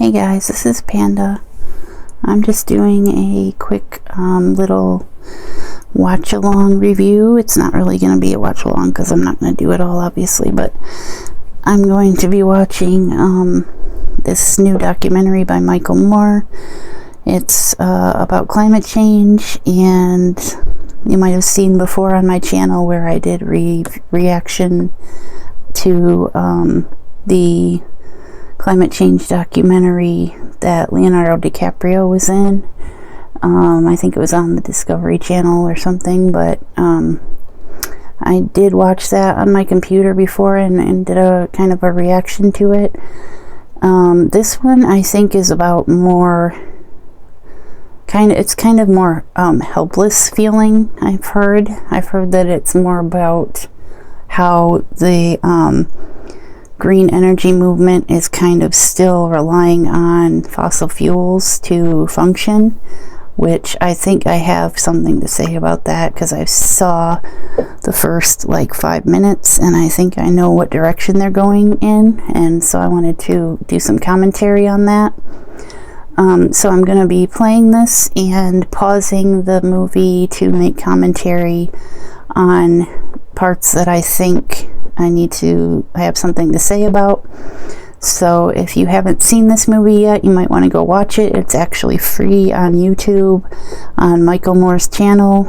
Hey guys, this is Panda. I'm just doing a quick little watch-along review. It's not really going to be a watch-along because I'm not going to do it all, obviously, but I'm going to be watching this new documentary by Michael Moore. It's about climate change, and you might have seen before on my channel where I did reaction to the climate change documentary that Leonardo DiCaprio was in. I think it was on the Discovery Channel or something, but I did watch that on my computer before and did a kind of a reaction to it. This one I think is about more it's kind of more helpless feeling. I've heard that it's more about how the green energy movement is kind of still relying on fossil fuels to function, which I think I have something to say about that because I saw the first 5 minutes and I think I know what direction they're going in, and so I wanted to do some commentary on that. So I'm going to be playing this and pausing the movie to make commentary on parts that I think I have something to say about. So if you haven't seen this movie yet, you might want to go watch it. It's actually free on YouTube on Michael Moore's channel.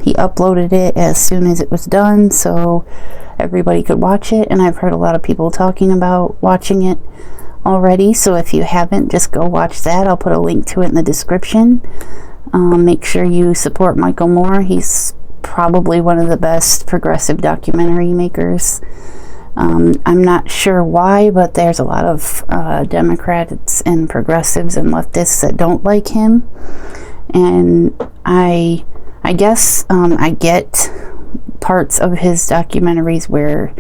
He uploaded it as soon as it was done so everybody could watch it, and I've heard a lot of people talking about watching it already, so if you haven't, just go watch that. I'll put a link to it in the description. Make sure you support Michael Moore. He's probably one of the best progressive documentary makers. I'm not sure why, but there's a lot of Democrats and progressives and leftists that don't like him, and I guess I get parts of his documentaries where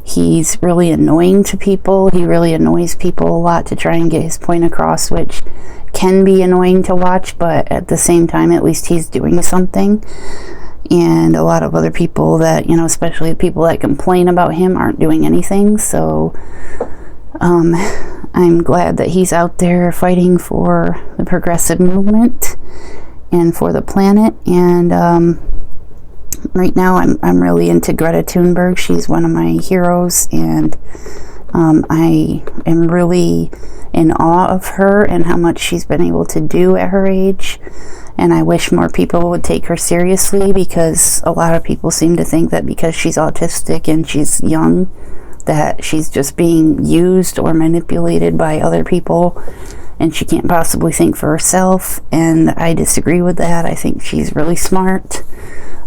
he's really annoying to people. He really annoys people a lot to try and get his point across, which can be annoying to watch, but at the same time, at least he's doing something. And a lot of other people that, especially the people that complain about him, aren't doing anything. So I'm glad that he's out there fighting for the progressive movement and for the planet. And right now I'm really into Greta Thunberg. She's one of my heroes, and I am really in awe of her and how much she's been able to do at her age. And I wish more people would take her seriously, because a lot of people seem to think that because she's autistic and she's young, that she's just being used or manipulated by other people and she can't possibly think for herself. And I disagree with that. I think she's really smart.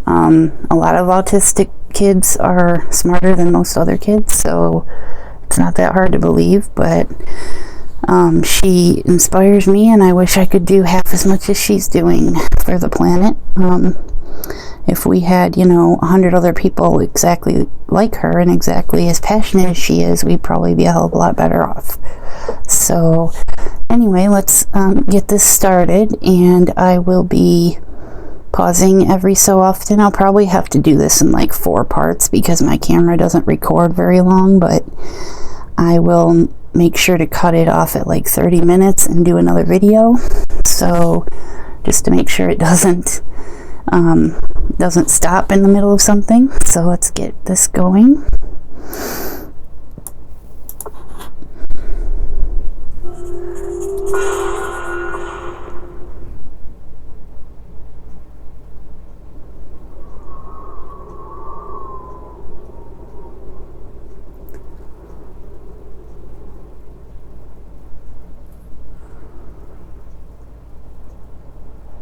A lot of autistic kids are smarter than most other kids, so it's not that hard to believe, but she inspires me, and I wish I could do half as much as she's doing for the planet. If we had, 100 other people exactly like her and exactly as passionate as she is, we'd probably be a hell of a lot better off. So anyway, let's get this started, and I will be pausing every so often. I'll probably have to do this in 4 parts because my camera doesn't record very long, but I will make sure to cut it off at 30 minutes and do another video, so just to make sure it doesn't stop in the middle of something. So let's get this going.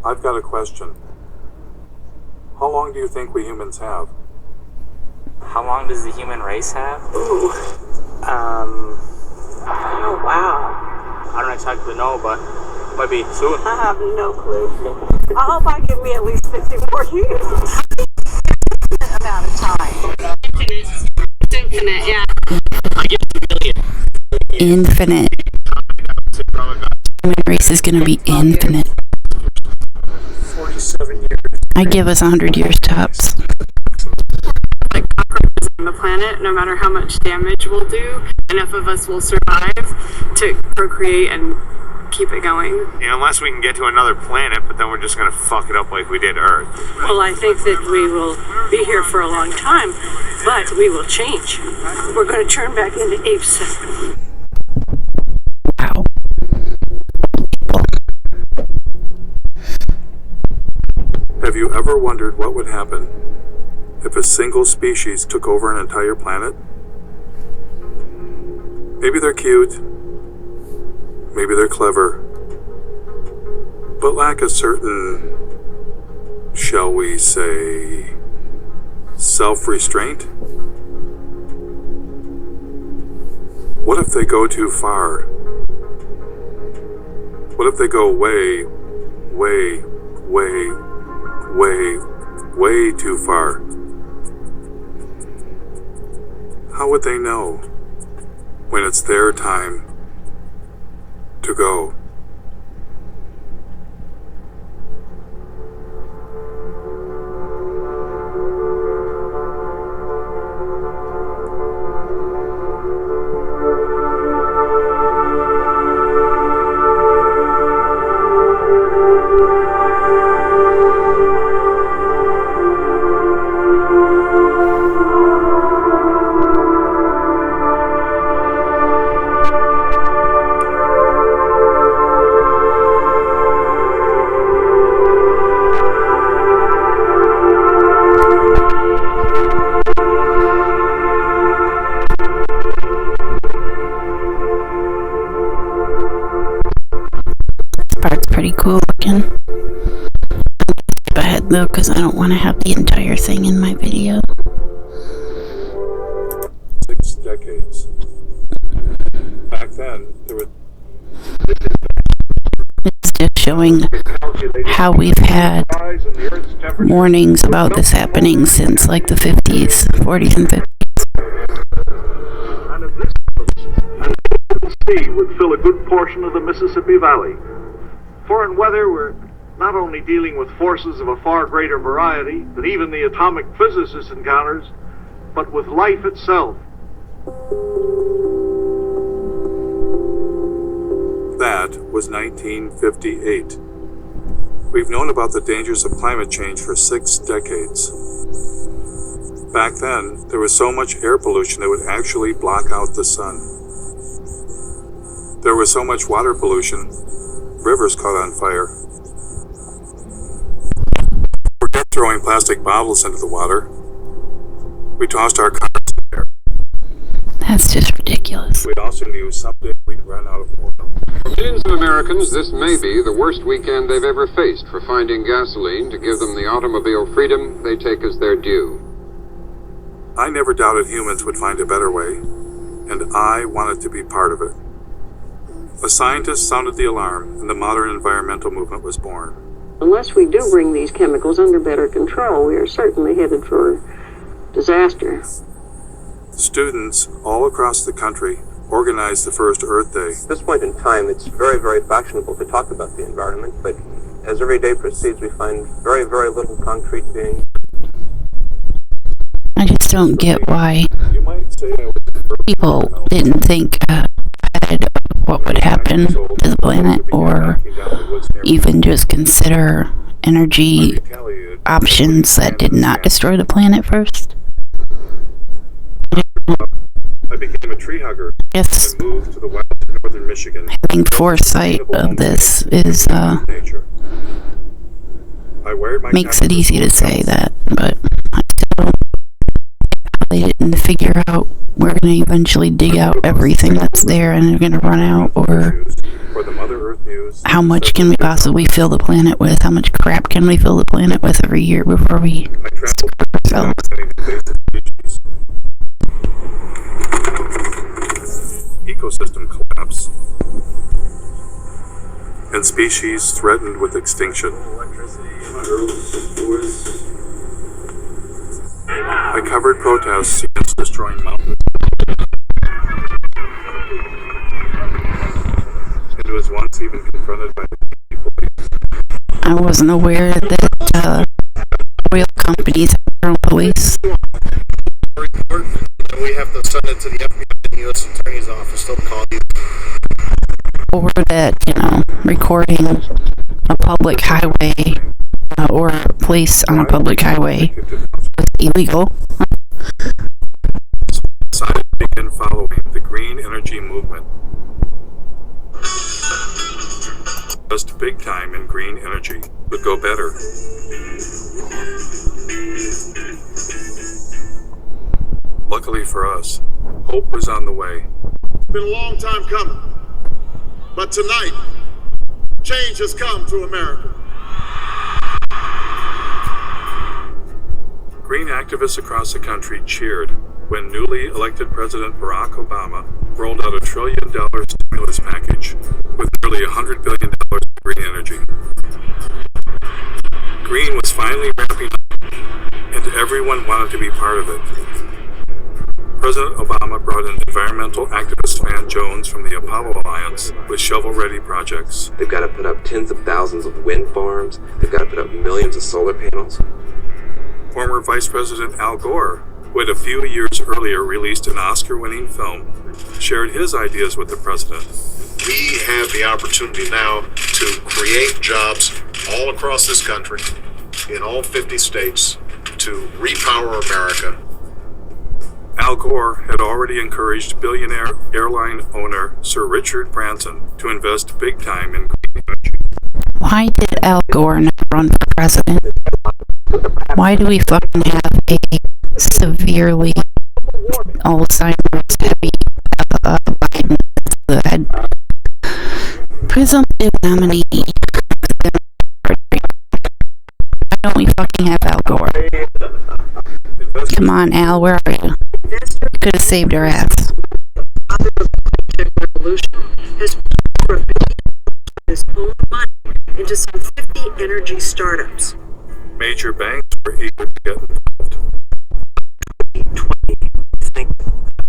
I've got a question. How long do you think we humans have? How long does the human race have? Ooh. Oh, wow. I don't exactly know, but maybe soon. I have no clue. I hope I give me at least 50 more years. Amount of time. It's infinite, yeah. I give it a million. Infinite. Human race is going to be infinite. 47 years. I give us 100 years tops. Like cockroaches on the planet, no matter how much damage we'll do, enough of us will survive to procreate and keep it going. Unless we can get to another planet, but then we're just gonna fuck it up like we did Earth. Well, I think that we will be here for a long time, but we will change. We're going to turn back into apes. Wow. Have you ever wondered what would happen if a single species took over an entire planet? Maybe they're cute, maybe they're clever, but lack a certain, shall we say, self-restraint? What if they go too far? What if they go way, way, way, way, way too far? How would they know when it's their time to go? Part's pretty cool looking. Skip ahead though, because I don't want to have the entire thing in my video. 6 decades. Back then, there was It's just showing how we've had warnings about this happening since like the 50s, 40s and 50s. And if this sea would fill a good portion of the Mississippi Valley. For in weather, we're not only dealing with forces of a far greater variety than even the atomic physicist encounters, but with life itself. That was 1958. We've known about the dangers of climate change for 6 decades. Back then, there was so much air pollution that would actually block out the sun. There was so much water pollution, rivers caught on fire. We kept throwing plastic bottles into the water. We tossed our cars in there. That's just ridiculous. We also knew someday we'd run out of oil. For millions of Americans, this may be the worst weekend they've ever faced for finding gasoline to give them the automobile freedom they take as their due. I never doubted humans would find a better way, and I wanted to be part of it. A scientist sounded the alarm, and the modern environmental movement was born. Unless we do bring these chemicals under better control, we are certainly headed for disaster. Students all across the country organized the first Earth Day. At this point in time, it's very, very fashionable to talk about the environment, but as every day proceeds, we find very, very little concrete being. I just don't get why You might say I was people didn't think ahead of what would happen to the planet, or even just consider energy options that did not destroy the planet first. I became a tree hugger Yes, and moved to the wilds of northern Michigan. having foresight of this is Nature. I wired my makes it easy to say that, but I still they didn't figure out we're going to eventually dig out everything that's there and they're going to run out, or for the Mother Earth News. how much can we possibly fill the planet with? How much crap can we fill the planet with every year before we I traveled ourselves? invasive species. Ecosystem collapse and species threatened with extinction. I covered protests against destroying mountains and was once even confronted by people. I wasn't aware that oil companies have their own police. We have to send it to the FBI and the U.S. Attorney's or that, recording a public highway or a place on a public highway was illegal. Decided to begin following the green energy movement. Just big time in green energy would go better. Luckily for us, hope was on the way. It's been a long time coming, but tonight, change has come to America. Green activists across the country cheered when newly elected President Barack Obama rolled out $1 trillion stimulus package with nearly $100 billion in green energy. Green was finally ramping up, and everyone wanted to be part of it. President Obama brought in environmental activist Van Jones from the Apollo Alliance with shovel-ready projects. They've got to put up tens of thousands of wind farms. They've got to put up millions of solar panels. Former Vice President Al Gore, who had a few years earlier released an Oscar-winning film, shared his ideas with the president. We have the opportunity now to create jobs all across this country, in all 50 states, to repower America. Al Gore had already encouraged billionaire airline owner Sir Richard Branson to invest big time in green energy. Why did Al Gore not run for president? Why do we fucking have a severely Alzheimer's heavy Biden as the head presumptive nominee? Why don't we fucking have Al Gore? Come on, Al, where are you? You could have saved our ass. Revolution has poured his own money into some 50 energy startups. Major banks were eager to get involved. 2020, I think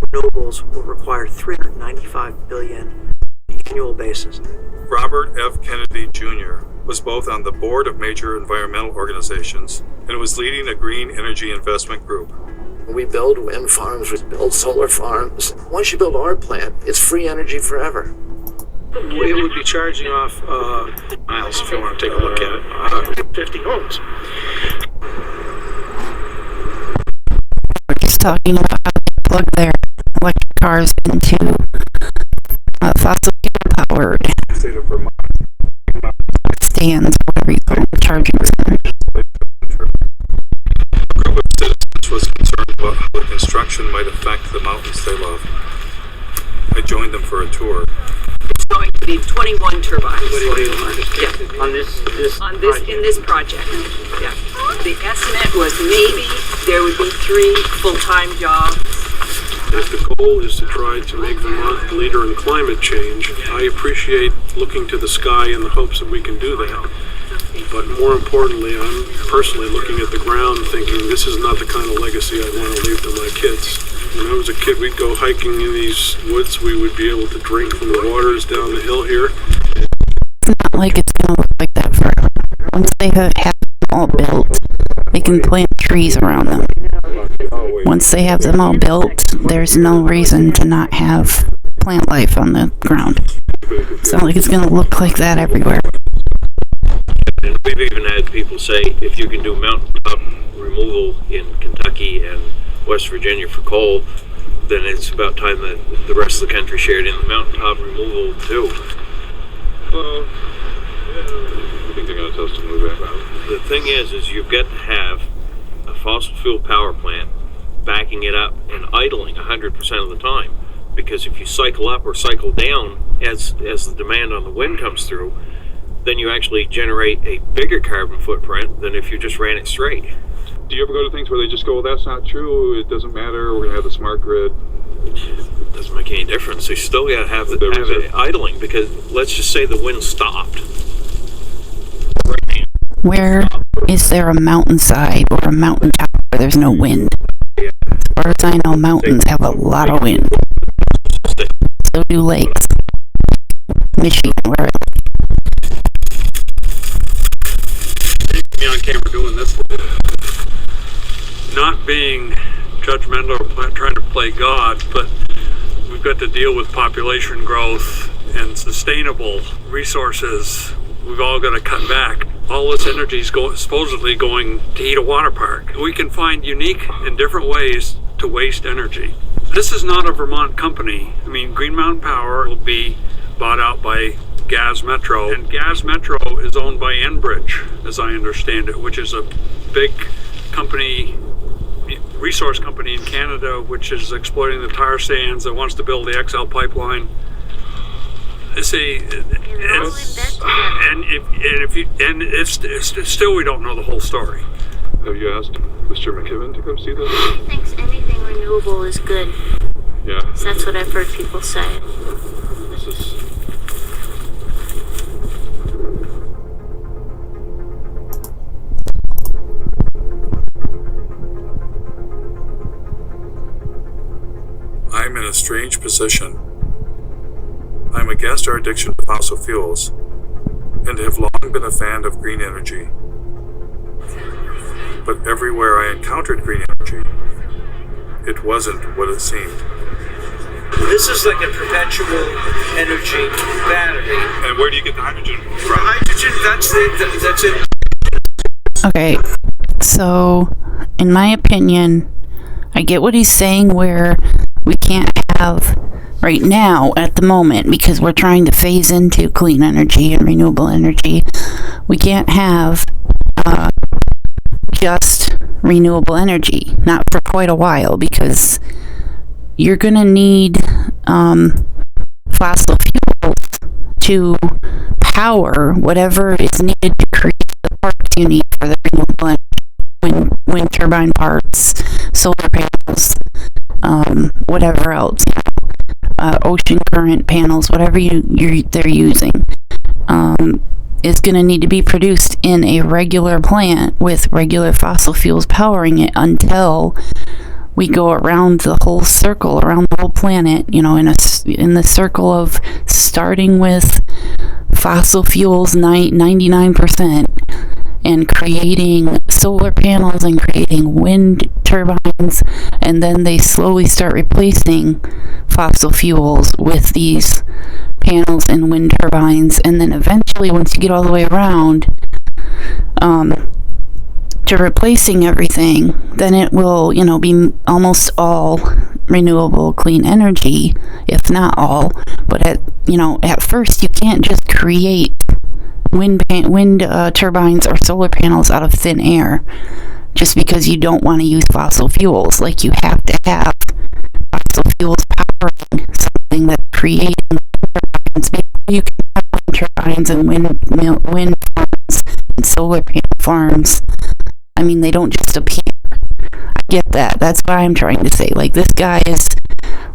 renewables will require $395 billion on an annual basis. Robert F. Kennedy Jr. was both on the board of major environmental organizations and was leading a green energy investment group. We build wind farms, we build solar farms. Once you build our plant, it's free energy forever. It would be charging off miles if you want to take a look at it. 50 homes. We're just talking about how they plug their electric cars into fossil fuel powered stands, whatever you call them, charging centers. A group of citizens was concerned about how the construction might affect the mountains they love. I joined them for a tour. It's going to be 21 turbines. Yeah, on this in this project. Yeah. The estimate was maybe there would be 3 full-time jobs. If the goal is to try to make Vermont the leader in climate change, I appreciate looking to the sky in the hopes that we can do that. But more importantly, I'm personally looking at the ground thinking this is not the kind of legacy I want to leave to my kids. When I was a kid, we'd go hiking in these woods. We would be able to drink from the waters down the hill here. It's not like it's going to look like that forever. Once they have them all built, they can plant trees around them. Once they have them all built, there's no reason to not have plant life on the ground. It's not like it's going to look like that everywhere. And we've even had people say, if you can do mountaintop removal in Kentucky and West Virginia for coal, then it's about time that the rest of the country shared in the mountaintop removal too. Well, I think they're going to tell us to move back. The thing is you've got to have a fossil fuel power plant backing it up and idling 100% of the time. Because if you cycle up or cycle down as the demand on the wind comes through, then you actually generate a bigger carbon footprint than if you just ran it straight. Do you ever go to things where they just go, well, that's not true, it doesn't matter, we're going to have the smart grid? It doesn't make any difference. You still got to have it idling, because let's just say the wind stopped. Where is there a mountainside or a mountaintop where there's no wind? As far as I know, mountains have a lot of wind. So do lakes. Michigan, where Me on camera doing this. Not being judgmental or trying to play God, but we've got to deal with population growth and sustainable resources, we've all got to cut back. All this energy is supposedly going to heat a water park. We can find unique and different ways to waste energy. This is not a Vermont company. I mean, Green Mountain Power will be bought out by Gas Metro, and Gas Metro is owned by Enbridge, as I understand it, which is a big company, resource company in Canada, which is exploiting the tar sands, that wants to build the XL pipeline. See, still we don't know the whole story. Have you asked Mr. McKibben to come see this? He thinks anything renewable is good. Yeah. So that's what I've heard people say. This is... I'm in a strange position. I'm against our addiction to fossil fuels, and have long been a fan of green energy. But everywhere I encountered green energy, it wasn't what it seemed. This is like a perpetual energy battery. And where do you get the hydrogen from? The hydrogen, that's it. Okay, so in my opinion, I get what he's saying where we can't have right now at the moment, because we're trying to phase into clean energy and renewable energy. We can't have just renewable energy, not for quite a while, because you're going to need fossil fuels to power whatever is needed to create the parts you need for the renewable energy, wind turbine parts, solar panels, whatever else, ocean current panels, whatever they're using, is going to need to be produced in a regular plant with regular fossil fuels powering it until we go around the whole circle, around the whole planet, in the circle of starting with fossil fuels 99%, and creating solar panels and creating wind turbines, and then they slowly start replacing fossil fuels with these panels and wind turbines, and then eventually, once you get all the way around to replacing everything, then it will, be almost all renewable clean energy, if not all. But at first you can't just create wind turbines or solar panels out of thin air just because you don't want to use fossil fuels. Like, you have to have fossil fuels powering something that's creating turbines. You can have wind turbines and wind farms and solar panel farms. I mean, they don't just appear. I get that. That's what I'm trying to say. Like, this guy is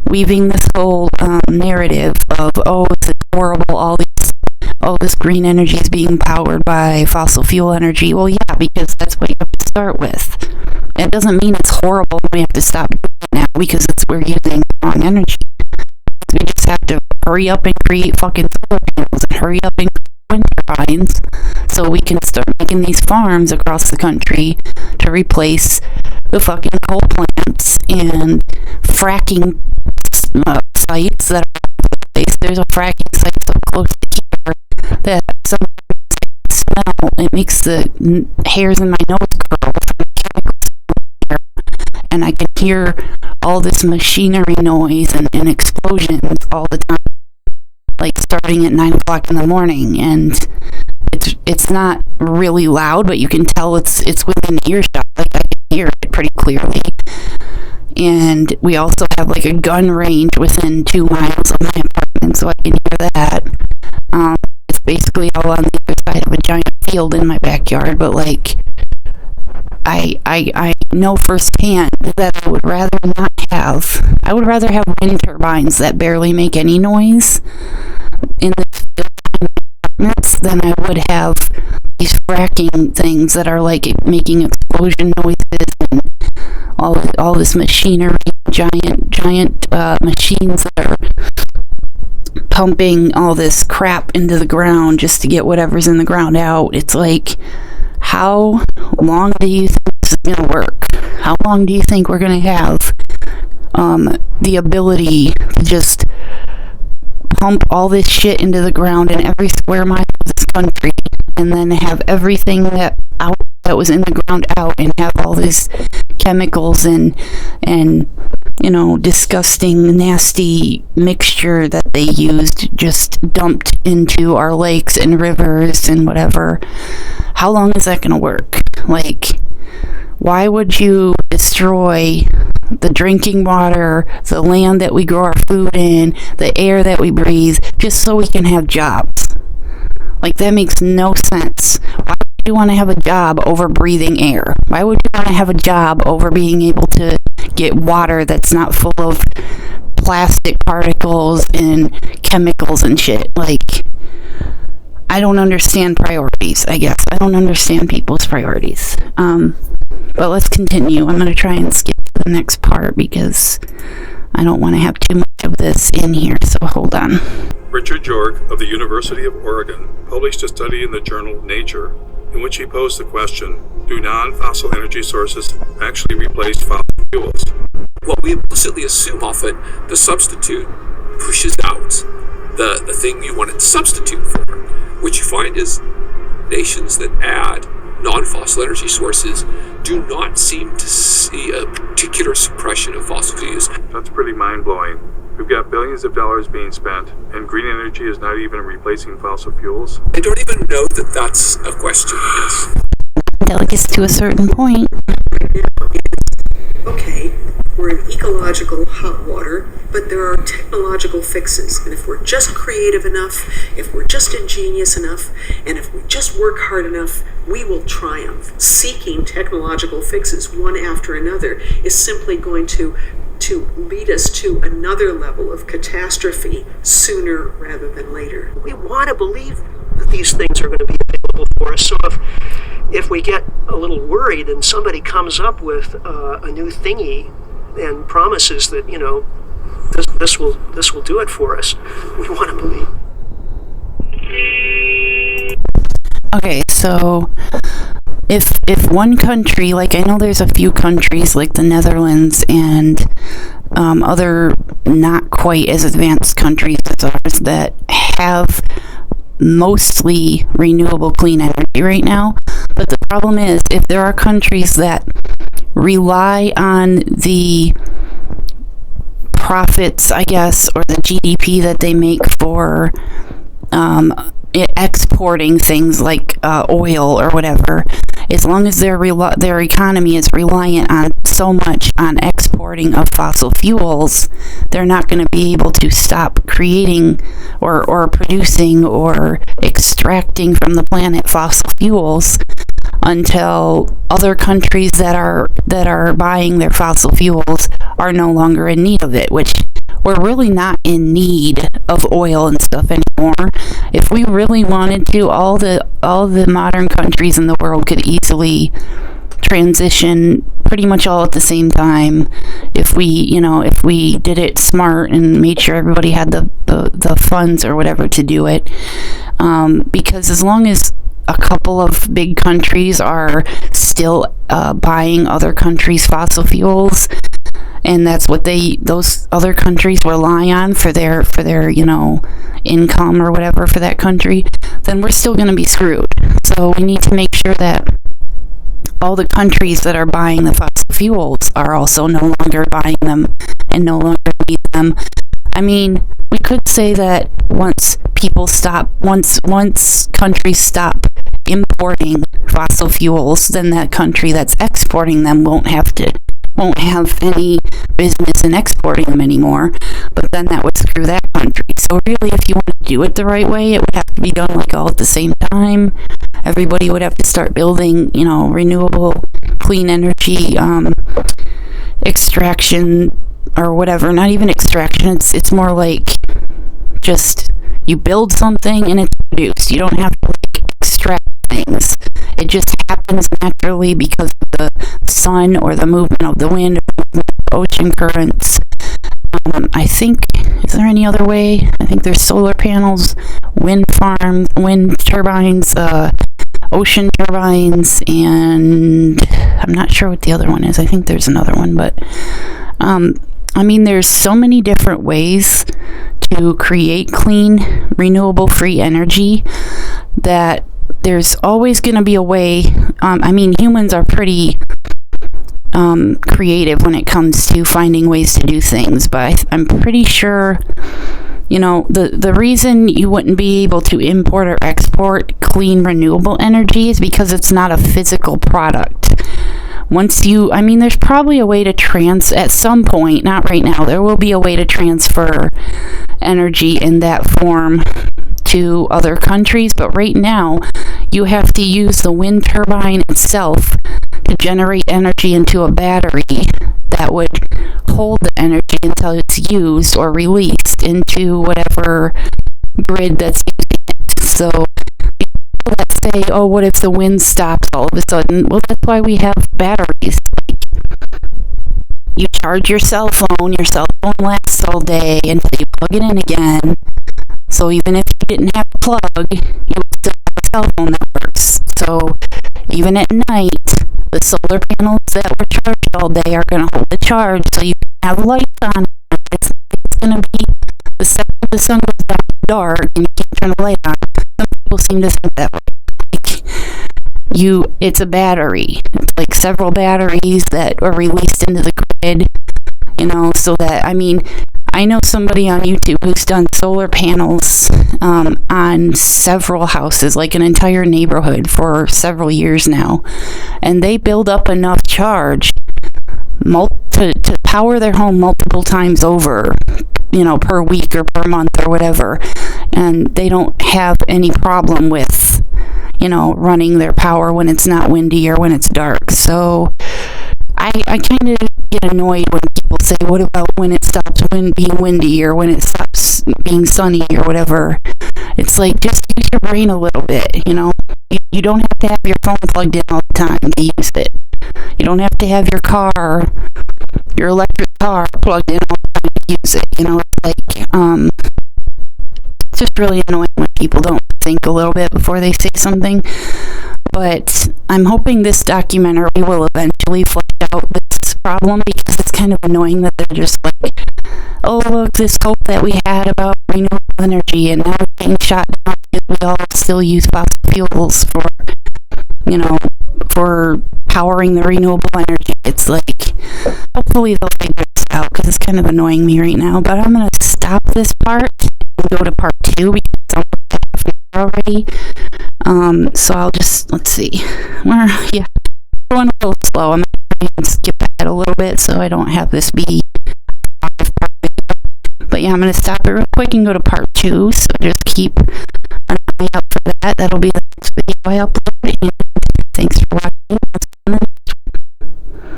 weaving this whole narrative of, this is horrible, this green energy is being powered by fossil fuel energy. Well, yeah, because that's what you have to start with. It doesn't mean it's horrible. We have to stop doing it now because we're using wrong energy. We just have to hurry up and create fucking solar panels and hurry up and wind turbines so we can start making these farms across the country to replace the fucking coal plants and fracking sites that are all over the place. There's a fracking site so close to here that sometimes I smell. It makes the hairs in my nose curl from the chemicals in the air, and I can hear all this machinery noise and explosions all the time, like starting at 9 o'clock in the morning, and it's not really loud, but you can tell it's within earshot. Like, I can hear it pretty clearly. And we also have like a gun range within 2 miles of my apartment, so I can hear that. It's basically all on the other side of a giant field in my backyard, but like, I know firsthand that I would rather have wind turbines that barely make any noise in the apartments than I would have these fracking things that are like making explosion noises and all this machinery, giant machines that are pumping all this crap into the ground just to get whatever's in the ground out. It's like, how long do you think this is going to work? How long do you think we're going to have the ability to just pump all this shit into the ground in every square mile of this country, and then have everything that was in the ground out, and have all these chemicals and disgusting, nasty mixture that they used just dumped into our lakes and rivers and whatever. How long is that going to work? Like, why would you destroy the drinking water, the land that we grow our food in, the air that we breathe, just so we can have jobs? Like, that makes no sense. Why would you want to have a job over breathing air? Why would you want to have a job over being able to get water that's not full of plastic particles and chemicals and shit? Like, I don't understand priorities, I guess. I don't understand people's priorities. But let's continue. I'm going to try and skip to the next part because I don't want to have too much of this in here, so hold on. Richard Jorg of the University of Oregon published a study in the journal Nature in which he posed the question, do non-fossil energy sources actually replace fossil fuels? Well, we implicitly assume often the substitute pushes out the thing you want to substitute for. What you find is nations that add non-fossil energy sources do not seem to see a particular suppression of fossil fuels. That's pretty mind-blowing. We've got billions of dollars being spent, and green energy is not even replacing fossil fuels. I don't even know that that's a question, yes. That gets to a certain point. Okay, we're in ecological hot water, but there are technological fixes. And if we're just creative enough, if we're just ingenious enough, and if we just work hard enough, we will triumph. Seeking technological fixes one after another is simply going to lead us to another level of catastrophe sooner rather than later. We want to believe that these things are going to be available for us. So if we get a little worried and somebody comes up with a new thingy and promises that, this will do it for us, we want to believe. Okay, so if one country, like I know there's a few countries like the Netherlands and other not quite as advanced countries as ours that have mostly renewable clean energy right now, but the problem is if there are countries that rely on the profits, I guess, or the GDP that they make for exporting things like oil or whatever, as long as their economy is reliant on so much on exporting of fossil fuels, they're not going to be able to stop creating or producing or extracting from the planet fossil fuels until other countries that are buying their fossil fuels are no longer in need of it, which we're really not in need of oil and stuff anymore. If we really wanted to, all the modern countries in the world could easily transition pretty much all at the same time if we did it smart and made sure everybody had the funds or whatever to do it. Because as long as a couple of big countries are still buying other countries' fossil fuels, and that's what those other countries rely on for their income or whatever for that country, then we're still going to be screwed. So we need to make sure that all the countries that are buying the fossil fuels are also no longer buying them and no longer need them. I mean, we could say that once countries stop importing fossil fuels, then that country that's exporting them won't have any business in exporting them anymore, but then that would screw that country. So really, if you want to do it the right way, it would have to be done like all at the same time. Everybody would have to start building, renewable clean energy extraction or whatever. Not even extraction, it's more like just you build something and it's produced. You don't have to extract things. It just happens naturally because of the sun or the movement of the wind, or the ocean currents. I think, is there any other way? I think there's solar panels, wind farms, wind turbines, ocean turbines, and I'm not sure what the other one is. I think there's another one, but there's so many different ways to create clean, renewable, free energy, that there's always going to be a way. I mean, humans are pretty creative when it comes to finding ways to do things, but I'm pretty sure, you know, the reason you wouldn't be able to import or export clean, renewable energy is because it's not a physical product. I mean, there's probably a way to at some point, not right now, there will be a way to transfer energy in that form to other countries, but right now, you have to use the wind turbine itself to generate energy into a battery that would hold the energy until it's used or released into whatever grid that's using it. So, let's say, oh, what if the wind stops all of a sudden? Well, that's why we have batteries. You charge your cell phone lasts all day until you plug it in again. So even if you didn't have a plug, you would still have a cell phone that works. So even at night, the solar panels that were charged all day are going to hold the charge, so you can have lights on. It's going to be the second the sun goes down dark and you can't turn the light on. Some people seem to think that way. It's a battery. It's like several batteries that are released into the grid, you know, so that, I mean, I know somebody on YouTube who's done solar panels on several houses, like an entire neighborhood, for several years now, and they build up enough charge to power their home multiple times over, you know, per week or per month or whatever, and they don't have any problem with, you know, running their power when it's not windy or when it's dark. So I kind of get annoyed when people say, what about when it stops being windy or when it stops being sunny or whatever? It's like, just use your brain a little bit, you know? You don't have to have your phone plugged in all the time to use it. You don't have to have your electric car plugged in all the time to use it, you know? It's like, it's just really annoying when people don't think a little bit before they say something. But I'm hoping this documentary will eventually flesh out this problem, because it's kind of annoying that they're just like, oh, look, this hope that we had about renewable energy, and now it's being shot down because we all still use fossil fuels for powering the renewable energy. It's like, hopefully they'll figure this out, because it's kind of annoying me right now. But I'm going to stop this part and go to part 2, because I'm half an hour already. So I'll just, let's see, going a little slow. I'm going to skip ahead a little bit so I don't have this be 5 part video. But yeah, I'm going to stop it real quick and go to part 2, so just keep an eye out for that. That'll be the next video I upload, and